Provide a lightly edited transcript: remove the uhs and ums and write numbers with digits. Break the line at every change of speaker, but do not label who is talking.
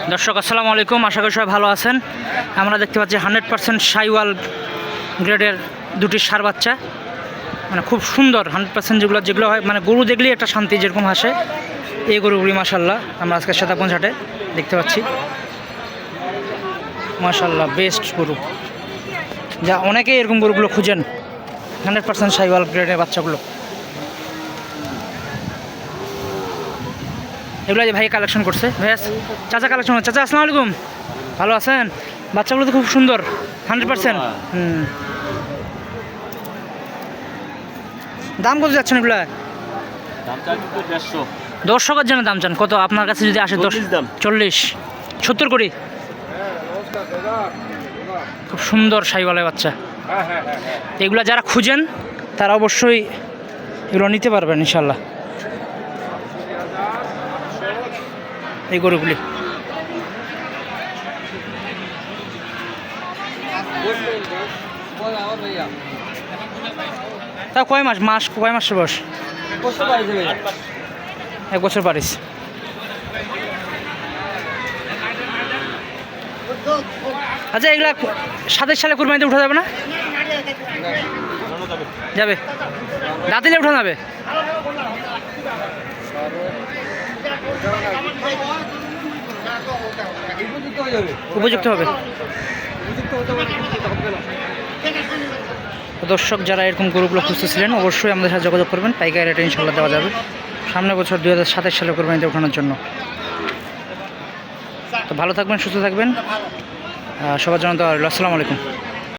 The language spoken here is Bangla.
দর্শক আসসালামু আলাইকুম, আশা করি সবাই ভালো আছেন। আমরা দেখতে পাচ্ছি 100% শাইওয়াল গ্রেডের দুটি ষাঁড় বাচ্চা, মানে খুব সুন্দর 100% যেগুলো হয়, মানে গরু দেখলেই একটা শান্তি যেরকম আসে, এই গরুগুলি মাশাল্লাহ আমরা আজকে সেতাগঞ্জ হাটে দেখতে পাচ্ছি। মাশাল্লাহ বেস্ট গরু, যা অনেকেই এরকম গরুগুলো খুঁজেন, 100% শাইওয়াল গ্রেডের বাচ্চাগুলো। এগুলো যে ভাই কালেকশন করছে, ভাইয়া চাচা কালেকশন। চাচা আসসালামু আলাইকুম, ভালো আছেন? বাচ্চাগুলো তো খুব সুন্দর, 100%। দাম কত যাচ্ছেন এগুলা? দর্শকের জন্য দাম চান কত? আপনার কাছে যদি আসে 40 70 করি। খুব সুন্দর শাইওয়ালের বাচ্চা, এগুলা যারা খুঁজেন তারা অবশ্যই এগুলো নিতে পারবেন ইনশাল্লাহ। এই গরুগুলি তা কয় মাস কয় মাসের বয়স? 1 বছর পারিস। আচ্ছা, এগুলা 27 সালে কুরবানিতে উঠা যাবে না? যাবে, দাঁতিলে উঠা যাবে। উপযুক্ত হবে। দর্শক যারা এরকম গরুগুলো খুঁজতেছিলেন অবশ্যই আমাদের সাথে যোগাযোগ করবেন, পাইকারি রেটে ইনশাল্লাহ দেওয়া যাবে সামনের বছর 2027 সালে কোরবানিতে ওঠানোর জন্য। তো ভালো থাকবেন, সুস্থ থাকবেন, সবার জন্য তো আসসালামু আলাইকুম।